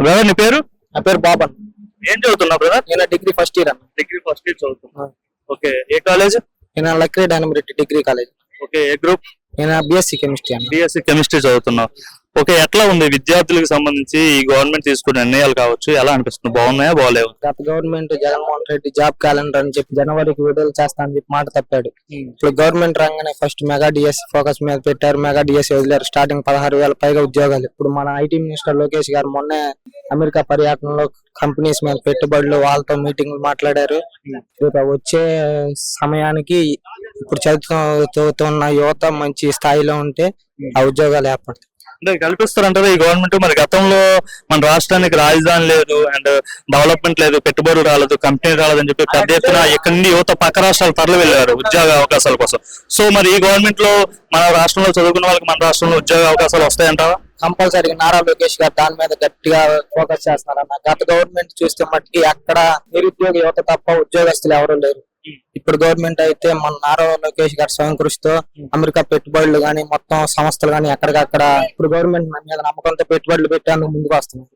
Brother నీ పేరు? నా పేరు బాబన్. ఏం చదువుతున్నావు బ్రదర్? నేను డిగ్రీ ఫస్ట్ ఇయర్ అన్న. డిగ్రీ ఫస్ట్ ఇయర్ చదువుతున్నా. ఓకే, ఏ కాలేజ్? నేను లక్రీ డైనమిక్ డిగ్రీ కాలేజ్. ఓకే, ఏ గ్రూప్? నేను బిఎస్సి కెమిస్ట్రీ అన్న. బిఎస్సి కెమిస్ట్రీ చదువుతున్నావు. ఓకే, ఎట్లా ఉంది విద్యార్థులకు సంబంధించి ఈ గవర్నమెంట్ తీసుకునే నిర్ణయాలు కావచ్చు, ఎలా అనిపిస్తుంది? బాగున్నాయా బాగలేవు? గత government Jaganmohan Reddy job calendar అని చెప్పి జనవరికి విడుదల చేస్తా అని చెప్పి మాట తప్పాడు. ఇప్పుడు గవర్నమెంట్ రంగానే ఫస్ట్ మెగా డిఎస్సి ఫోకస్ మీద పెట్టారు. Mega DSC వదిలేరు. స్టార్టింగ్ 16,000 పైగా ఉద్యోగాలు. ఇప్పుడు మన ఐటీ మినిస్టర్ లోకేష్ గారు మొన్నే అమెరికా పర్యటనలో కంపెనీస్ మీద పెట్టుబడులు వాళ్ళతో మీటింగ్లు మాట్లాడారు. వచ్చే సమయానికి ఇప్పుడు చదువుతున్న యువత మంచి స్థాయిలో ఉంటే ఆ ఉద్యోగాలు ఏర్పడతాయి. అంటే కల్పిస్తారంటారు ఈ గవర్నమెంట్. మరి గతంలో మన రాష్ట్రానికి రాజధాని లేదు, అండ్ డెవలప్మెంట్ లేదు, పెట్టుబడులు రాలేదు, కంపెనీ రాలేదు అని చెప్పి పెద్ద ఎత్తున ఇక్కడ నుండి యువత పక్క రాష్ట్రాలు తరలి వెళ్ళారు ఉద్యోగ అవకాశాల కోసం. సో మరి ఈ గవర్నమెంట్ లో మన రాష్ట్రంలో చదువుకున్న వాళ్ళకి మన రాష్ట్రంలో ఉద్యోగ అవకాశాలు వస్తాయంటారా? కంపల్సరీగా నారా లోకేష్ గారు దాని మీద గట్టిగా ఫోకస్ చేస్తున్నారన్న. గత గవర్నమెంట్ చూస్తే మట్టికి అక్కడ నిరుద్యోగ యువత తప్ప ఉద్యోగస్తులు ఎవరు లేరు. ఇప్పుడు గవర్నమెంట్ అయితే మన నారా లోకేష్ గారు స్వయం కృషితో అమెరికా పెట్టుబడులు గానీ మొత్తం సంస్థలు గానీ ఎక్కడికక్కడ ఇప్పుడు గవర్నమెంట్ మీద నమ్మకంతో పెట్టుబడులు పెట్టేందుకు ముందుకు వస్తున్నారు.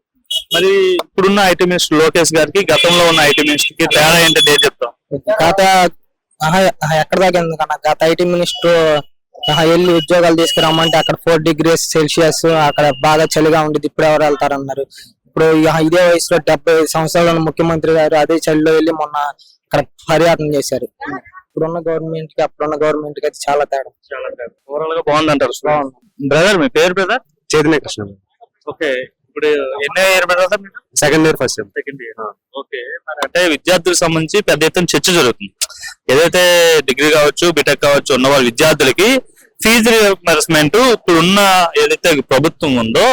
మరి ఇప్పుడున్న ఐటీ మినిస్టర్ లోకేష్ గారికి గతంలో ఉన్న ఐటీ మినిస్టర్ కి తేడా ఏంటంటే ఏం చెప్తాం? గత ఎక్కడ దాకా ఎందుకన్నా గత ఐటీ మినిస్టర్ వెళ్ళి ఉద్యోగాలు తీసుకురామంటే అక్కడ 4 degrees Celsius అక్కడ బాగా చలిగా ఉండేది. ఇప్పుడు ఎవరు వెళ్తారన్నారు. ఇప్పుడు ఇదే వయసులో 75 సంవత్సరాల ముఖ్యమంత్రి గారు అదే చలిలో వెళ్ళి మొన్న అక్కడ పర్యటన చేశారు. ఇప్పుడున్న గవర్నమెంట్ కి అప్పుడున్న గవర్నమెంట్ కి అయితే చాలా తేడా. ఓవరాల్ గా బాగుంది అంటారు. బ్రదర్ మీ పేరు? బ్రదర్ చైతన్య కృష్ణ. ఓకే, ఇప్పుడు ఎన్నో year brother? Second year first year. Second year. Okay, మరి అంటే విద్యార్థులకు సంబంధించి పెద్ద ఎత్తున చర్చ జరుగుతుంది. ఏదైతే డిగ్రీ కావచ్చు, బీటెక్ కావచ్చు ఉన్న వాళ్ళ విద్యార్థులకి ఫీజు రియంబర్స్మెంట్ ఇప్పుడున్న ఏదైతే ప్రభుత్వం ఉందో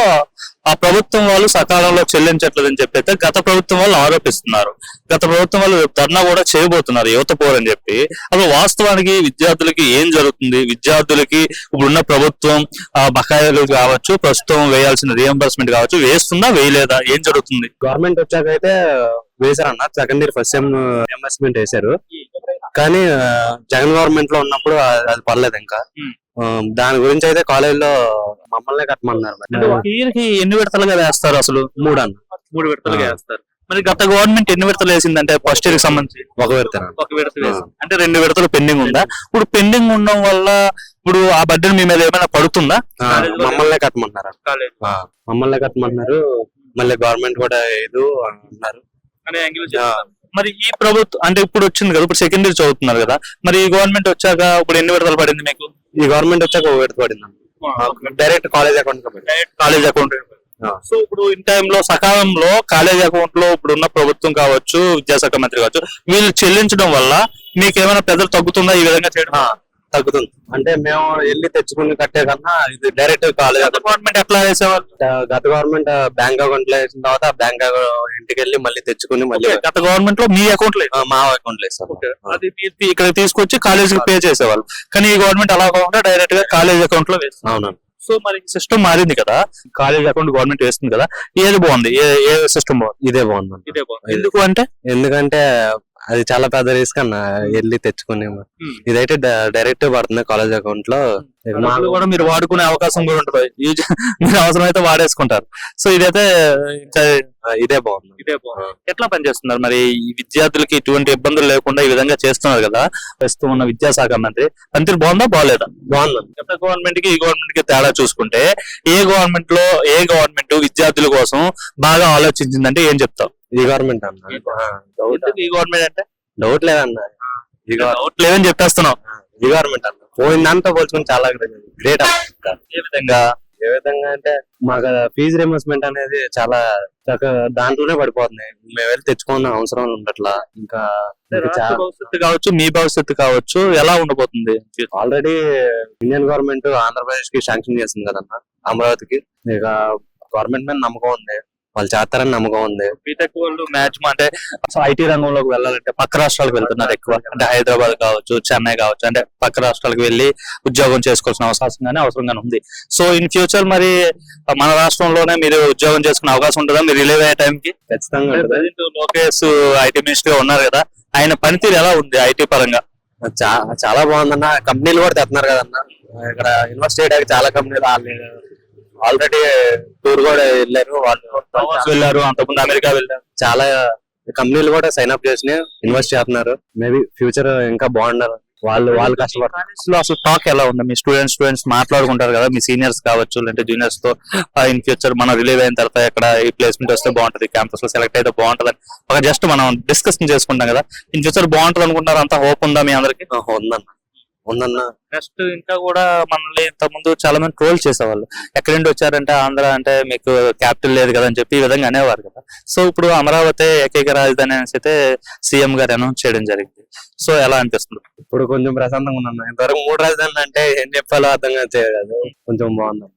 ఆ ప్రభుత్వం వాళ్ళు సకాలంలో చెల్లించట్లేదని చెప్పి అయితే గత ప్రభుత్వం వాళ్ళు ఆరోపిస్తున్నారు. గత ప్రభుత్వం వాళ్ళు ధర్నా కూడా చేయబోతున్నారు యువత పోరని చెప్పి. అసలు వాస్తవానికి విద్యార్థులకి ఏం జరుగుతుంది? విద్యార్థులకి ఇప్పుడున్న ప్రభుత్వం బకాయిలు కావచ్చు, ప్రస్తుతం వేయాల్సిన రియంబర్స్మెంట్ కావచ్చు, వేస్తుందా వేయలేదా? ఏం జరుగుతుంది? గవర్నమెంట్ వచ్చాక అయితే వేశారన్న. Second year first sem reimbursement వేశారు. కానీ జగన్ గవర్నమెంట్ లో ఉన్నప్పుడు అది పర్లేదు. ఇంకా దాని గురించి అయితే కాలేజ్ లో మమ్మల్ని కట్టమన్నారు. ఇయర్ కి ఎన్ని విడతలుగా వేస్తారు? అసలు 3 అన్న. 3 విడతలుగా వేస్తారు. మరి గత గవర్నమెంట్ ఎన్ని విడతలు వేసిందంటే ఫస్ట్ ఇయర్ కి సంబంధించి? ఒక విడత వేసింది. అంటే 2 విడతలు పెండింగ్ ఉందా? ఇప్పుడు పెండింగ్ ఉండడం వల్ల ఇప్పుడు ఆ బడ్జెట్ మీ మీద ఏమైనా పడుతుందా? మమ్మల్ని కట్టమంటున్నారు. మమ్మల్ని కట్టమంటున్నారు. మళ్ళీ గవర్నమెంట్ కూడా ఏదో అన్నారు. మరి ఈ ప్రభుత్వం అంటే ఇప్పుడు వచ్చింది కదా, ఇప్పుడు సెకండ్ ఇయర్ చదువుతున్నారు కదా, మరి ఈ గవర్నమెంట్ వచ్చాక ఇప్పుడు ఎన్ని విడతలు పడింది మీకు? ఈ గవర్నమెంట్ వచ్చాక ఒక విడత పడింది. Direct college account. College account. So ఇప్పుడు ఇన్ టైమ్ లో సకాలంలో కాలేజ్ అకౌంట్ లో ఇప్పుడు ఉన్న ప్రభుత్వం కావచ్చు, విద్యాశాఖ మంత్రి కావచ్చు, వీళ్ళు చెల్లించడం వల్ల మీకు ఏమైనా పెద్దలు తగ్గుతుందా ఈ విధంగా చేయడం? తగ్గుతుంది. అంటే మేము వెళ్ళి తెచ్చుకుని కట్టే కన్నా ఇది డైరెక్ట్ కాలేజ్. గవర్నమెంట్ ఎట్లా వేసేవాళ్ళు? గత గవర్నమెంట్ బ్యాంక్ అకౌంట్ లో వేసిన తర్వాత బ్యాంక్ ఇంటికి వెళ్ళి మళ్ళీ తెచ్చుకుని మళ్ళీ గత గవర్నమెంట్ లో మీ అకౌంట్ లేదు, మా అకౌంట్ లేదు సార్. అది ఇక్కడ తీసుకొచ్చి కాలేజీకి పే చేసేవాళ్ళు. కానీ ఈ గవర్నమెంట్ అలా కాకుండా డైరెక్ట్ గా కాలేజ్ అకౌంట్ లో వేస్తుంది. అవును. సో మరి సిస్టమ్ మారింది కదా, కాలేజ్ అకౌంట్ గవర్నమెంట్ వేస్తుంది కదా, ఏది బాగుంది? ఏ సిస్టమ్ బాగుంది? ఇదే బాగుంది. ఇదే బాగుంది. ఎందుకంటే అది చాలా పెద్ద రిస్క్ అన్న వెళ్ళి తెచ్చుకునే. ఇదైతే డైరెక్ట్ పడుతుంది కాలేజ్ అకౌంట్ లో. కూడా మీరు వాడుకునే అవకాశం కూడా ఉంటుంది. మీరు అవసరం అయితే వాడేసుకుంటారు. సో ఇదైతే ఇదే బాగుంది. ఎట్లా పనిచేస్తున్నారు మరి ఈ విద్యార్థులకి ఎటువంటి ఇబ్బందులు లేకుండా ఈ విధంగా చేస్తున్నారు కదా ప్రస్తుతం ఉన్న విద్యాశాఖ మంత్రి? పనితీరు బాగుందా బాగాలేదా? బాగుంది. గత గవర్నమెంట్ కి ఈ గవర్నమెంట్ కి తేడా చూసుకుంటే ఏ గవర్నమెంట్ విద్యార్థుల కోసం బాగా ఆలోచించిందంటే ఏం చెప్తావు? ఈ గవర్నమెంట్ అన్న. ఈ గవర్నమెంట్ అంటే డౌట్ లేదన్న. డౌట్ లేదని చెప్పేస్తున్నావు. ఈ గవర్నమెంట్ అన్న పోయిందంతా పోల్చుకుని చాలా గ్రేట్. ఏ విధంగా అంటే మాకు ఫీజు రియంబర్స్మెంట్ అనేది చాలా దాంట్లోనే పడిపోతుంది. మేము వెళ్ళి తెచ్చుకోవాలని అవసరం ఉండట్లా. ఇంకా భవిష్యత్తు కావచ్చు, మీ భవిష్యత్తు కావచ్చు, ఎలా ఉండబోతుంది? ఆల్రెడీ ఇండియన్ గవర్నమెంట్ ఆంధ్రప్రదేశ్ కి శాంక్షన్ చేసింది కదన్న అమరావతికి. ఇక గవర్నమెంట్ మీద నమ్మకం ఉంది, వాళ్ళు చేస్తారని నమ్మకం ఉంది. బీటెక్ వాళ్ళు మ్యాక్సిమం అంటే ఐటీ రంగంలోకి వెళ్ళాలంటే పక్క రాష్ట్రాలకు వెళ్తున్నారు ఎక్కువ. అంటే హైదరాబాద్ కావచ్చు, చెన్నై కావచ్చు, అంటే పక్క రాష్ట్రాలకు వెళ్ళి ఉద్యోగం చేసుకోవాల్సిన అవసరంగానే ఉంది. సో ఇన్ ఫ్యూచర్ మరి మన రాష్ట్రంలోనే మీరు ఉద్యోగం చేసుకునే అవకాశం ఉంటుందా మీరు రిలీవ్ అయ్యే టైంకి? ఖచ్చితంగా. లోకేష్ ఐటీ మినిస్టర్ గా ఉన్నారు కదా, ఆయన పనితీరు ఎలా ఉంది ఐటీ పరంగా? చాలా బాగుందన్న. కంపెనీలు కూడా తెస్తున్నారు కదన్న. ఇక్కడ ఇన్వెస్ట్ చేయడానికి చాలా కంపెనీలు ఆల్రెడీ టూర్ కూడా వెళ్ళారు వాళ్ళు, వెళ్ళారు అంతకుముందు అమెరికా వెళ్ళారు. చాలా కంపెనీలు కూడా సైన్ అప్ చేసి ఇన్వెస్ట్ చేస్తున్నారు. మేబీ ఫ్యూచర్ ఇంకా బాగుండాలి. వాళ్ళు కష్టపడతారు. కాలేజ్ లో అసలు టాక్ ఎలా ఉంది? మీ స్టూడెంట్స్ మాట్లాడుకుంటారు కదా, మీ సీనియర్స్ కావచ్చు లేదంటే జూనియర్స్ తో ఇన్ ఫ్యూచర్ మనం రిలీవ్ అయిన తర్వాత ఎక్కడ ఈ ప్లేస్మెంట్ వస్తే బాగుంటది, క్యాంపస్ లో సెలెక్ట్ అయితే బాగుంటది అని ఒక జస్ట్ మనం డిస్కషన్ చేసుకుంటాం కదా. ఇన్ ఫ్యూచర్ బాగుంటది అనుకుంటారు, అంత హోప్ ఉందా మీ అందరికి? ఉందన్న. నెక్స్ట్ ఇంకా కూడా మనల్ని ఇంత ముందు చాలా మంది ట్రోల్ చేసేవాళ్ళు, ఎక్కడి నుండి వచ్చారంటే ఆంధ్ర అంటే మీకు క్యాపిటల్ లేదు కదా అని చెప్పి ఈ విధంగా అనేవారు కదా. సో ఇప్పుడు అమరావతి ఏకైక రాజధాని అనేసి అయితే సీఎం గారు అనౌన్స్ చేయడం జరిగింది. సో ఎలా అనిపిస్తుంది? ఇప్పుడు కొంచెం ప్రశాంతంగా ఉన్నాను. ఇంతవరకు 3 రాజధానులు అంటే ఏం చెప్పాలో అర్థం కాదు, కొంచెం బాగుంది.